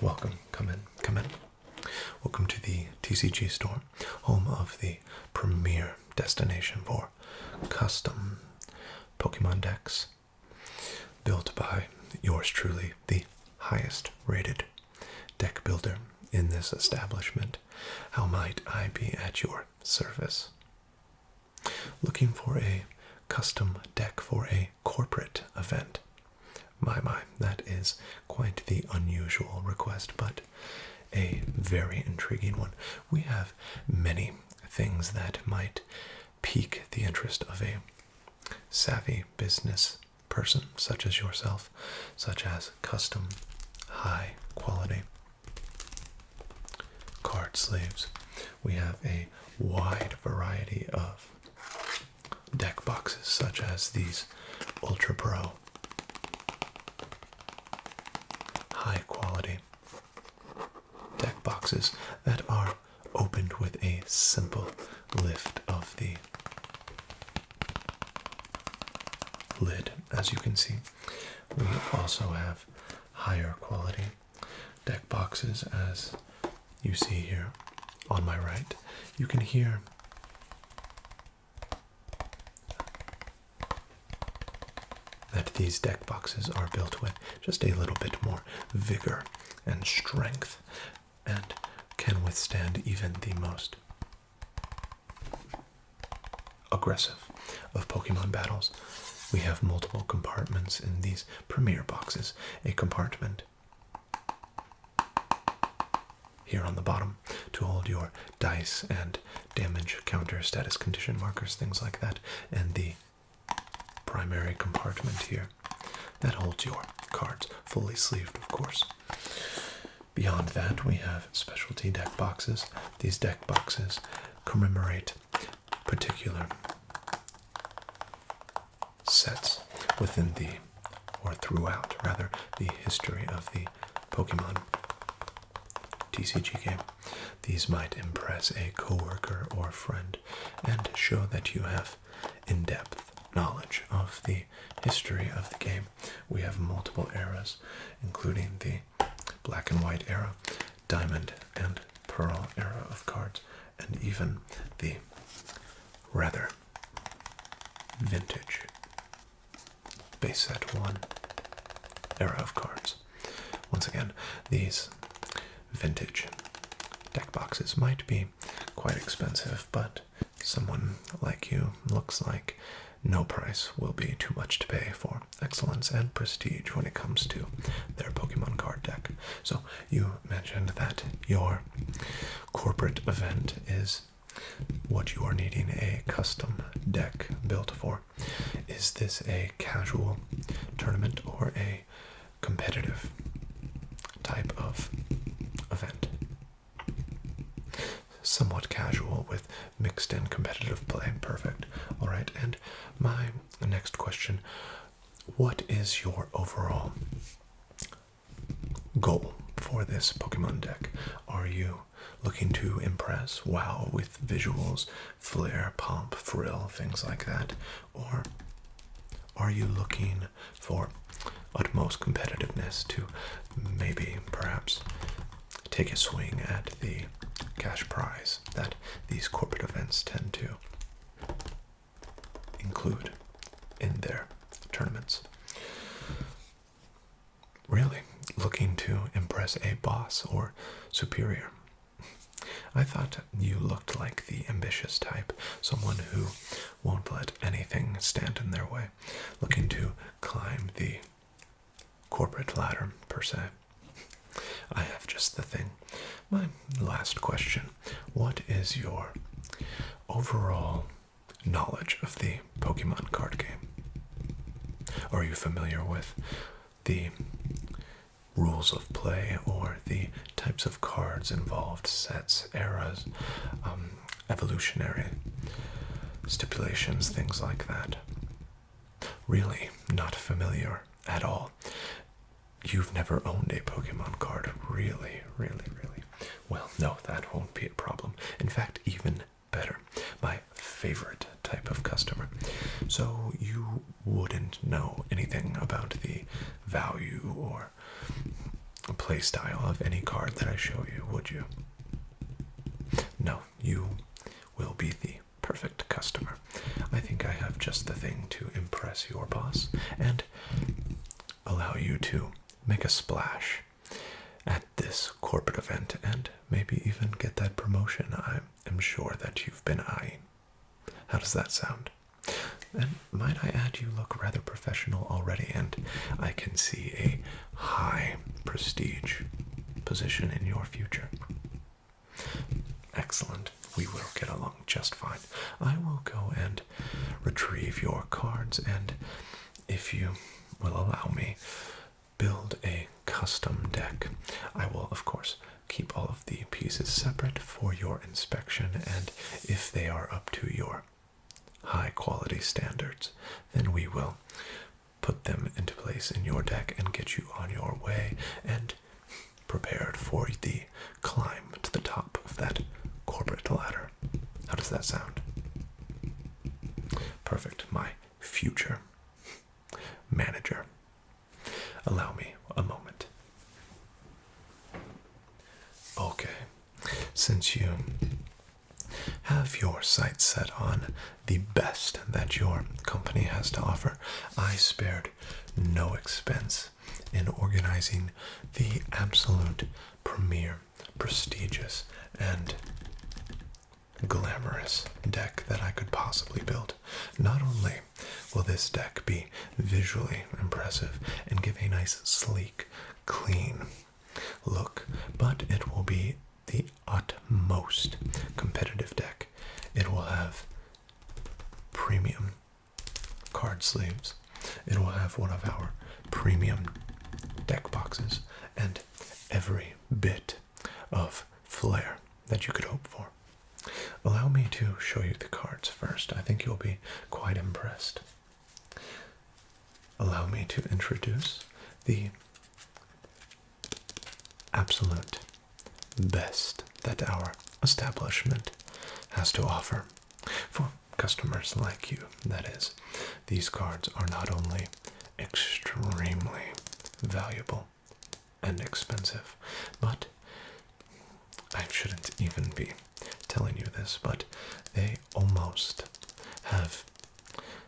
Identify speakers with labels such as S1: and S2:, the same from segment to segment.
S1: Welcome. Come in. Come in. Welcome to the TCG Store, home of the premier destination for custom Pokemon decks, built by yours truly, the highest rated deck builder in this establishment. How might I be at your service? Looking for a custom deck for a corporate event? My, that is quite the unusual request, but a very intriguing one. We have many things that might pique the interest of a savvy business person such as yourself, such as custom, high quality card sleeves. We have a wide variety of deck boxes such as these Ultra Pro high quality deck boxes that are opened with a simple lift of the lid. As you can see, we also have higher quality deck boxes, as you see here on my right. You can hear that these deck boxes are built with just a little bit more vigor and strength, and can withstand even the most aggressive of Pokemon battles. We have multiple compartments in these premier boxes. A compartment here on the bottom to hold your dice and damage counter, status condition markers, things like that, and the primary compartment here that holds your cards, fully sleeved, of course. Beyond that, we have specialty deck boxes. These deck boxes commemorate particular sets within the, or throughout, rather, the history of the Pokemon TCG game. These might impress a coworker or friend and show that you have in-depth knowledge of the history of the game. We have multiple eras, including the Black and White era, Diamond and Pearl era of cards, and even the rather vintage base set 1 era of cards. Once again, these vintage deck boxes might be quite expensive, but someone like you looks like no price will be too much to pay for excellence and prestige when it comes to their Pokemon card deck. So you mentioned that your corporate event is what you are needing a custom deck built for. Is this a casual tournament or a competitive type of event? Somewhat casual with mixed and competitive play. Perfect. All right, and my next question, what is your overall goal for this Pokemon deck? Are you looking to impress, wow, with visuals, flair, pomp, frill, things like that? Or are you looking for utmost competitiveness to maybe perhaps take a swing at the cash prize that these corporate events tend to include in their tournaments? Really looking to impress a boss or superior? I thought you looked like the ambitious type, someone who won't let anything stand in their way, looking to climb the corporate ladder, per se. I have just the thing. My last question, what is your overall knowledge of the Pokemon card game? Are you familiar with the rules of play or the types of cards involved, sets, eras, evolutionary stipulations, things like that? Really not familiar at all. You've never owned a Pokemon card, really? Well, no, that won't be a problem. In fact, even better, my favorite type of customer. So you wouldn't know anything about the value or play style of any card that I show you, would you? No, you will be the perfect customer. I think I have just the thing to impress your boss and allow you to make a splash at this corporate event and maybe even get that promotion I am sure that you've been eyeing. How does that sound? And might I add, you look rather professional already, and I can see a high prestige position in your future. Excellent. We will get along just fine. I will go and retrieve your cards, and if you will allow me, build a custom deck. I will, of course, keep all of the pieces separate for your inspection, and if they are up to your high quality standards, then we will put them into place in your deck and get you on your way and prepared for the climb to the top of that corporate ladder. How does that sound? Perfect. My future manager. Allow me a moment. Okay. Since you have your sights set on the best that your company has to offer, I spared no expense in organizing the absolute premier, prestigious, and glamorous deck that I could possibly build. Not only will this deck be visually impressive and give a nice, sleek, clean look, but it will be the utmost competitive deck. It will have premium card sleeves. It will have one of our premium deck boxes and every bit of flair that you could hope for. Allow me to show you the cards first. I think you'll be quite impressed. Allow me to introduce the absolute best that our establishment has to offer. For customers like you, that is. These cards are not only extremely valuable and expensive, but I shouldn't even be telling you this, but they almost have,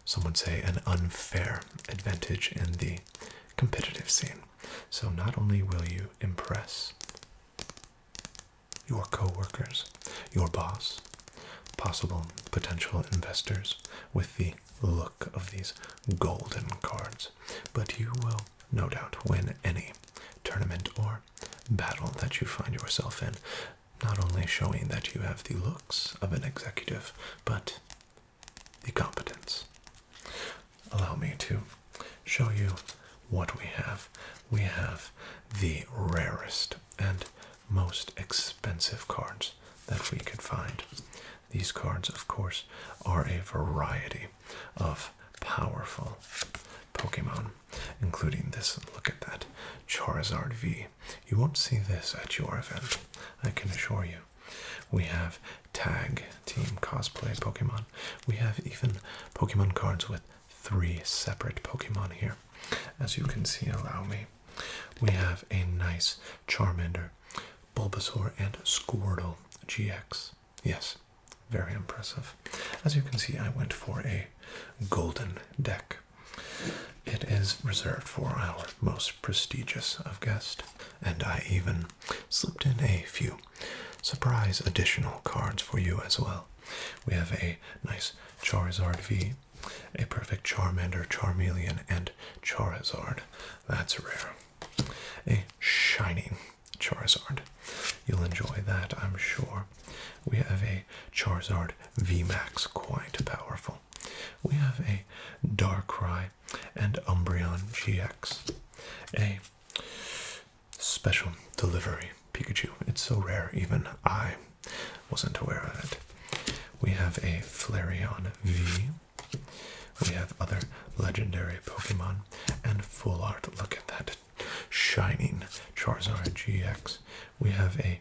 S1: some would say, an unfair advantage in the competitive scene. So not only will you impress your co-workers, your boss, possible potential investors with the look of these golden cards, but you will no doubt win any tournament or battle that you find yourself in, not only showing that you have the looks of an executive, but the competence. Allow me to show you what we have. We have the rarest and most expensive cards that we could find. These cards, of course, are a variety of powerful Pokémon, including this. Look at that Charizard V. You won't see this at your event, I can assure you. We have tag team cosplay Pokemon. We have even Pokemon cards with 3 separate Pokemon here. As you can see, allow me. We have a nice Charmander, Bulbasaur, and Squirtle GX. Yes, very impressive. As you can see, I went for a golden deck. It is reserved for our most prestigious of guests, and I even slipped in a few surprise additional cards for you as well. We have a nice Charizard V, a perfect Charmander, Charmeleon, and Charizard. That's rare. A shining Charizard. You'll enjoy that, I'm sure. We have a Charizard VMAX, quite powerful. We have a Darkrai and Umbreon GX. A special delivery Pikachu. It's so rare, even I wasn't aware of it. We have a Flareon V. We have other legendary Pokemon and full art. Look at that shining Charizard GX. We have a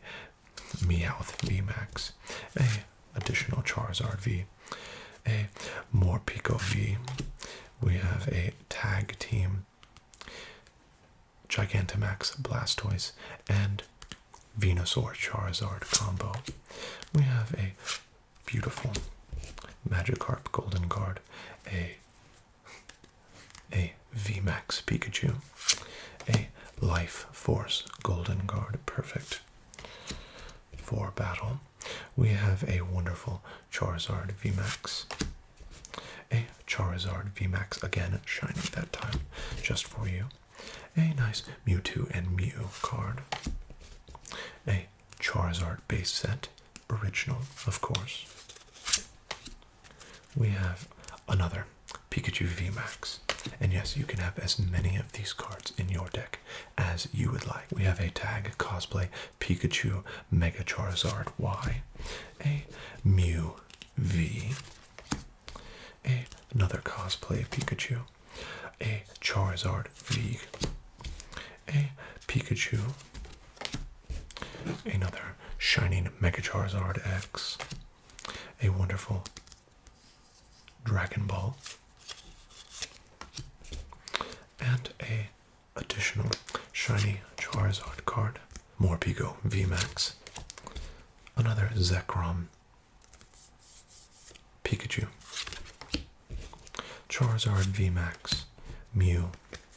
S1: Meowth VMAX, a additional Charizard V, a Morpeko V. We have a tag team Gigantamax Blastoise and Venusaur Charizard combo. We have a beautiful Magikarp Golden Guard, a VMAX Pikachu, a Life Force Golden Guard, perfect for battle. We have a wonderful Charizard VMAX, a Charizard VMAX, again shiny that time, just for you, a nice Mewtwo and Mew card, a Charizard base set, original, of course. We have another Pikachu VMAX, and yes, you can have as many of these cards in your deck as you would like. We have a Tag Cosplay Pikachu Mega Charizard Y, a Mew V, another Cosplay Pikachu, a Charizard V, a Pikachu, another Shining Mega Charizard X, a wonderful Dragon Ball, and a additional shiny Charizard card, Morpeko VMAX, another Zekrom Pikachu, Charizard VMAX, Mew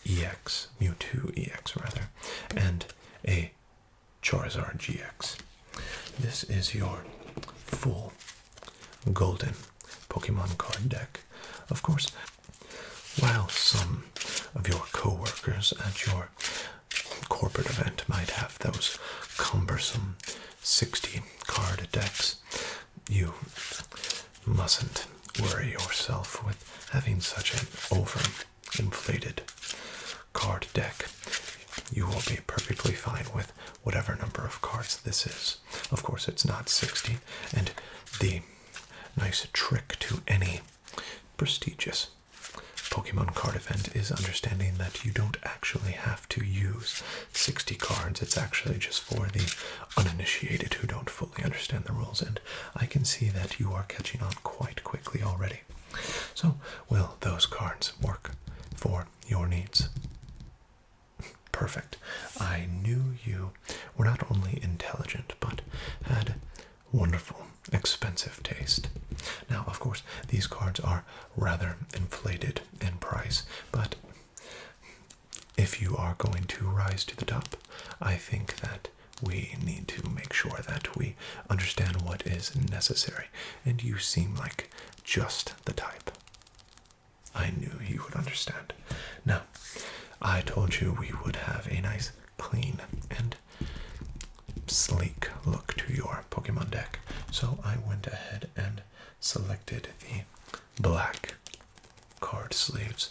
S1: EX, Mewtwo EX rather, and a Charizard GX. This is your full golden Pokemon card deck. Of course, while some of your co-workers at your corporate event might have those cumbersome 60 card decks, you mustn't worry yourself with having such an overinflated card deck. You will be perfectly fine with whatever number of cards this is. Of course, it's not 60, and the nice trick to any prestigious Pokemon card event is understanding that you don't actually have to use 60 cards. It's actually just for the uninitiated who don't fully understand the rules, and I can see that you are catching on quite quickly already. So, will those cards work for your needs? Perfect. I knew you were not only intelligent, but had wonderful, expensive taste. Now, of course, these cards are rather inflated in price, but if you are going to rise to the top, I think that we need to make sure that we understand what is necessary, and you seem like just the type. I knew you would understand. Now, I told you we would have a nice, clean, and sleek look to your Pokemon deck, so I went ahead and selected the black card sleeves.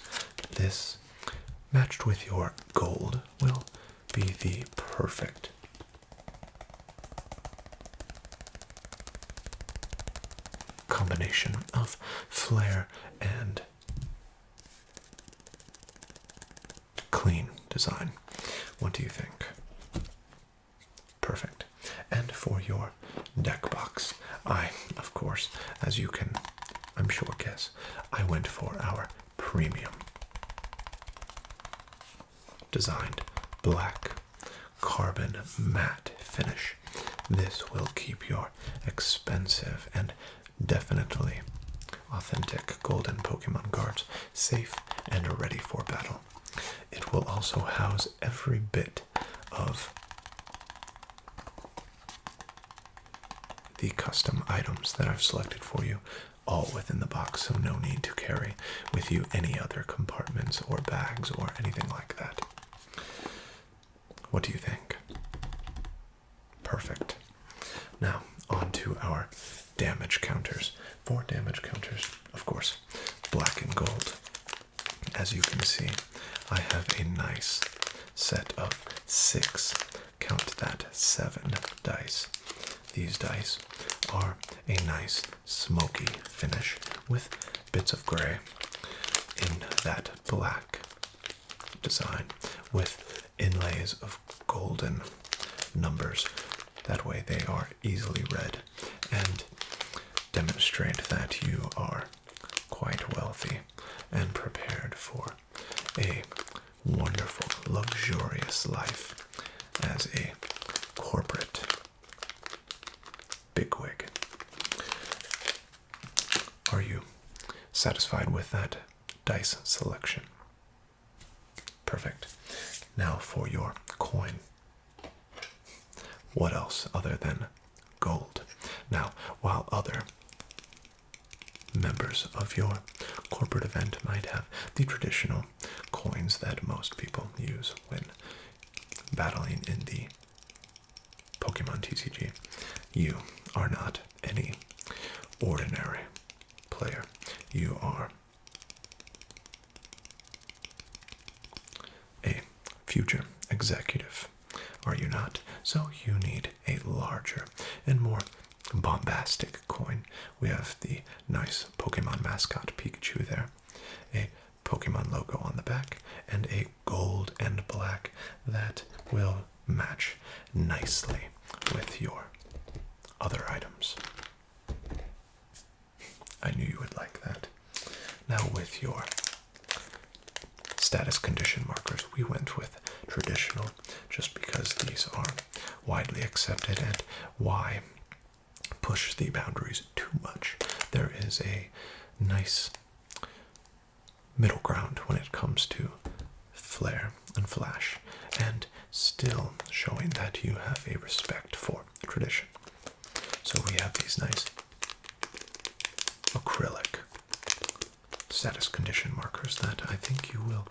S1: This, matched with your gold, will be the perfect combination of flair and clean design. What do you think? Perfect. And for your deck box, I, of course, as you can, I'm sure, guess, I went for our premium designed black carbon matte finish. This will keep your expensive and definitely authentic golden Pokemon cards safe and ready for battle. It will also house every bit of the custom items that I've selected for you, all within the box, so no need to carry with you any other compartments or bags or anything like that. What do you think? Perfect. Now, on to our damage counters. For damage counters, of course, black and gold. As you can see, I have a nice set of 6, count that, 7 dice. These dice are a nice smoky finish with bits of gray in that black design with inlays of golden numbers. That way they are easily read and demonstrate that you are quite wealthy and prepared for a wonderful, luxurious satisfied with that dice selection. Perfect. Now for your coin. What else other than gold? Now, while other members of your corporate event might have the traditional coins that most people use when battling in the Pokemon TCG, you are not any ordinary player. You are a future executive, are you not? So you need a larger and more bombastic coin. We have the nice Pokemon mascot Pikachu there, a Pokemon logo on the back, and a gold and black that will match nicely with your other items. I knew you would like that. Now with your status condition markers, we went with traditional just because these are widely accepted, and why push the boundaries too much? There is a nice middle ground when it comes to flair and flash, and still showing that you have a respect for tradition. So we have these nice acrylic status condition markers that I think you will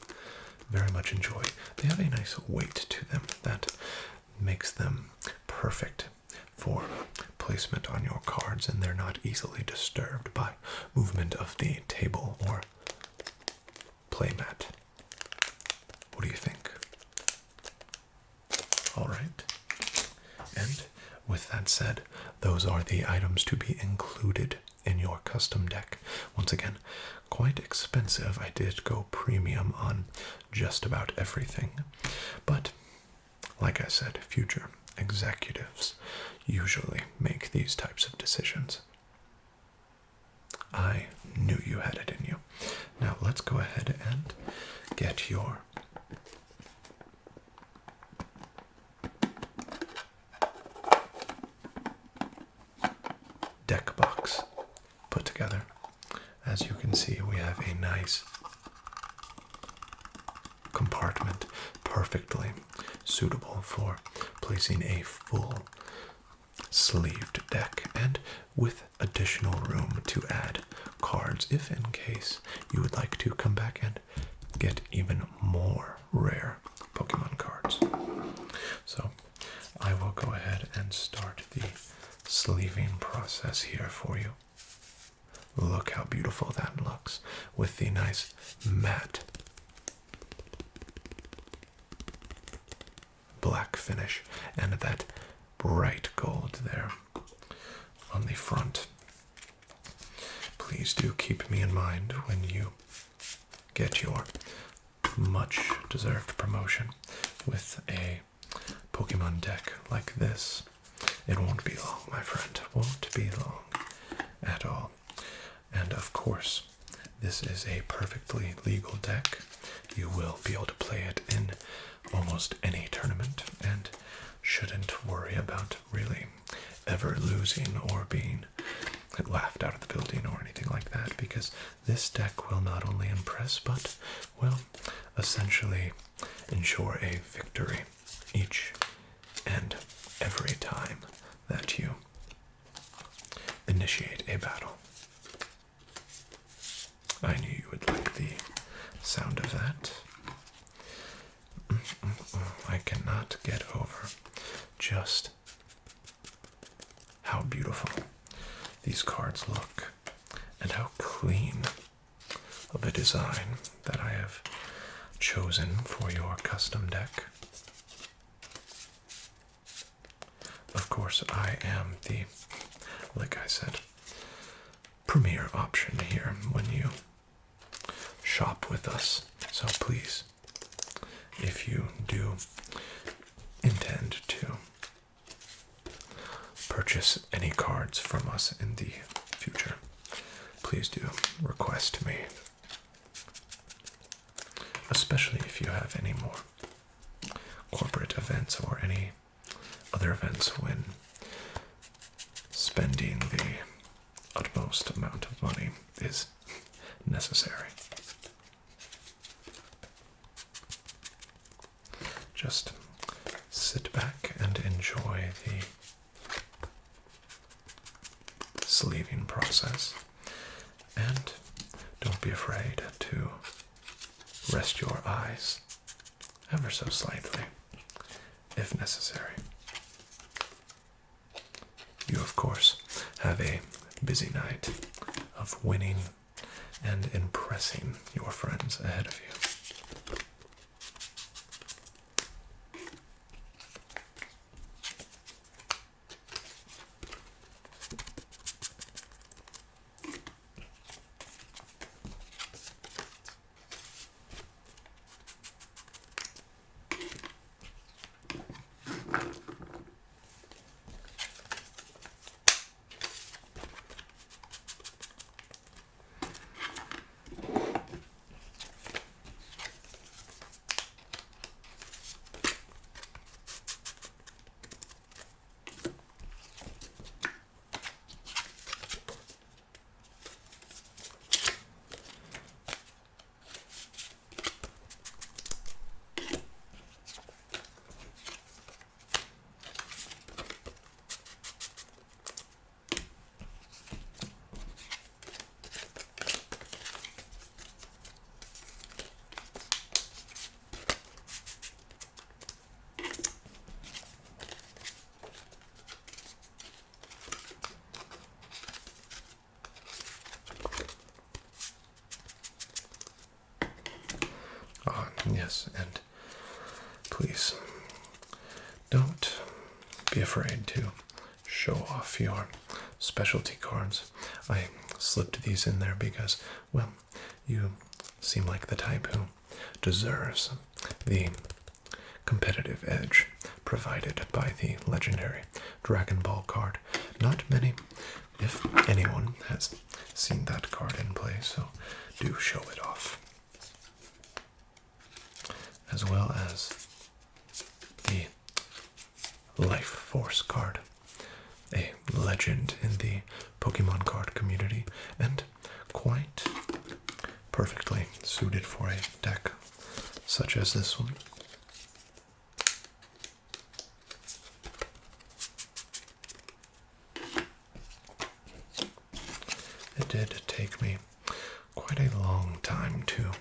S1: very much enjoy. They have a nice weight to them that makes them perfect for placement on your cards, and they're not easily disturbed by movement of the table or playmat. What do you think? All right. And with that said, those are the items to be included in your custom deck. Once again, quite expensive. I did go premium on just about everything. But, like I said, future executives usually make these types of decisions. I knew you had it in you. Now let's go ahead and get your deck box put together. As you can see, we have a nice compartment perfectly suitable for placing a full sleeved deck, and with additional room to add cards if in case you would like to come back and get even more rare Pokemon cards. So I will go ahead and start the sleeving process here for you. Look how beautiful that looks with the nice matte black finish and that bright gold there on the front. Please do keep me in mind when you get your much deserved promotion with a Pokemon deck like this. It won't be long, my friend. Won't be long at all. And of course, this is a perfectly legal deck. You will be able to play it in almost any tournament and shouldn't worry about really ever losing or being laughed out of the building or anything like that, because this deck will not only impress but will essentially ensure a victory each and every time that you initiate a battle. I knew you would like the sound of that. I cannot get over just how beautiful these cards look and how clean of a design that I have chosen for your custom deck. Of course, I am the, like I said, premier option here when you shop with us. So please, if you do intend to purchase any cards from us in the future, please do request me, especially if you have any more corporate events or any other events when spending the utmost amount of money is necessary. Just sit back and enjoy the sleeving process, and don't be afraid to rest your eyes ever so slightly if necessary. You, of course, have a busy night of winning and impressing your friends ahead of you. Yes, and please don't be afraid to show off your specialty cards. I slipped these in there because, well, you seem like the type who deserves the competitive edge provided by the legendary Dragon Ball card. Not many, if anyone, has seen that card in play, so do show it off. As well as the Life Force card, a legend in the Pokemon card community, and quite perfectly suited for a deck such as this one. It did take me quite a long time to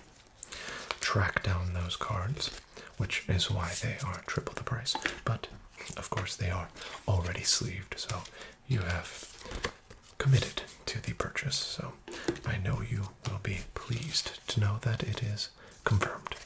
S1: track down those cards, which is why they are triple the price. But, of course, they are already sleeved, so you have committed to the purchase. So I know you will be pleased to know that it is confirmed.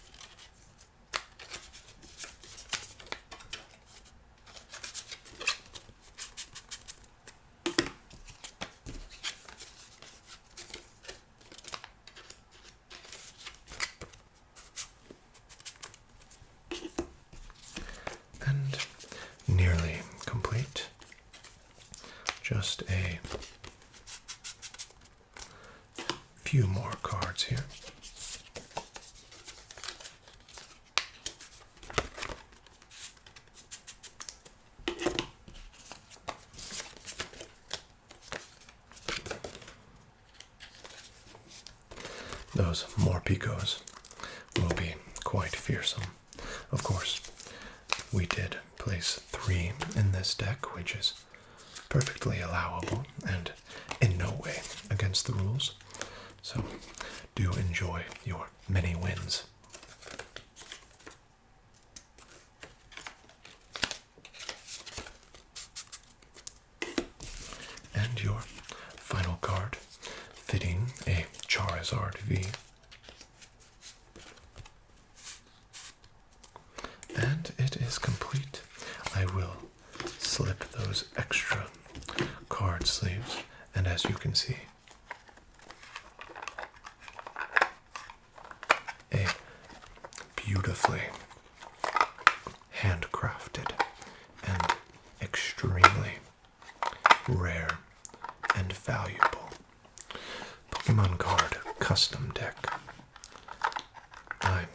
S1: Nearly complete. Just a few more cards here. Those Morpicos will be quite fearsome. Of course, we did place 3 in this deck, which is perfectly allowable and in no way against the rules. So do enjoy your many wins. And your final card, fitting a Charizard V. And it is complete. I will slip those extra card sleeves, and as you can see, a beautifully handcrafted and extremely rare and valuable Pokemon card custom deck. I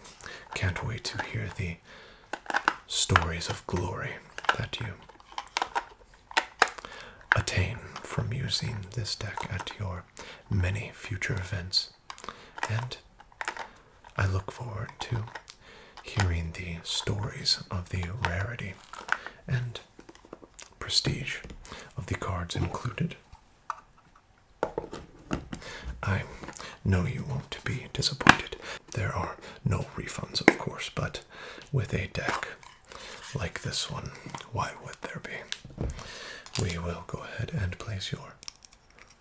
S1: can't wait to hear the stories of glory that you attain from using this deck at your many future events. And I look forward to hearing the stories of the rarity and prestige of the cards included. I know you won't be disappointed. There are no refunds, of course, but with a deck like this one, why would there be? We will go ahead and place your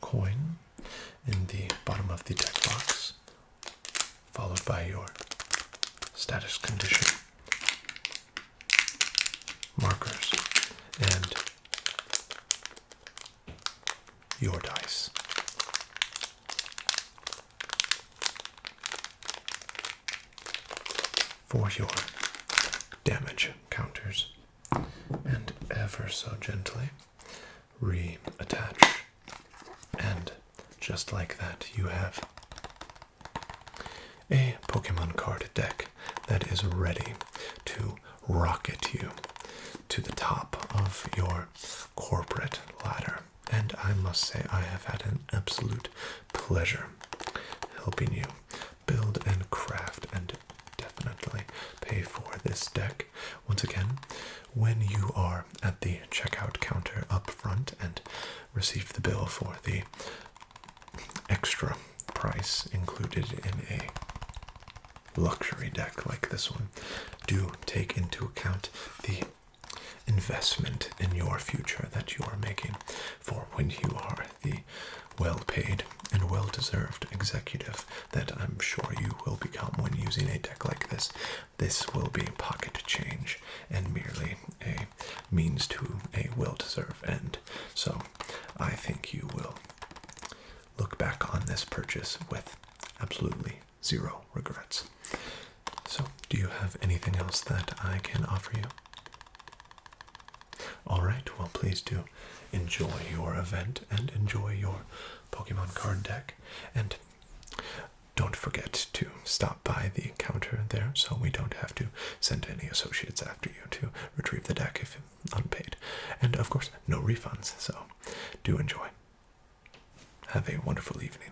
S1: coin in the bottom of the deck box, followed by your status condition, markers, and your dice. For your damage counters, and ever so gently reattach. And just like that, you have a Pokemon card deck that is ready to rocket you to the top of your corporate ladder. And I must say, I have had an absolute pleasure helping you build and craft and definitely pay for this deck. Once again, when you are at the checkout counter up front and receive the bill for the extra price included in a luxury deck like this one, do take into account the investment in your future that you are making for when you are the well-paid and well-deserved executive that I'm sure you will become when using a deck like this. This will be pocket change and merely a means to a well-deserved end. So I think you will look back on this purchase with absolutely zero regrets. So, do you have anything else that I can offer you? Alright, well, please do enjoy your event and enjoy your Pokemon card deck. And don't forget to stop by the counter there so we don't have to send any associates after you to retrieve the deck if unpaid. And of course, no refunds, so do enjoy. Have a wonderful evening.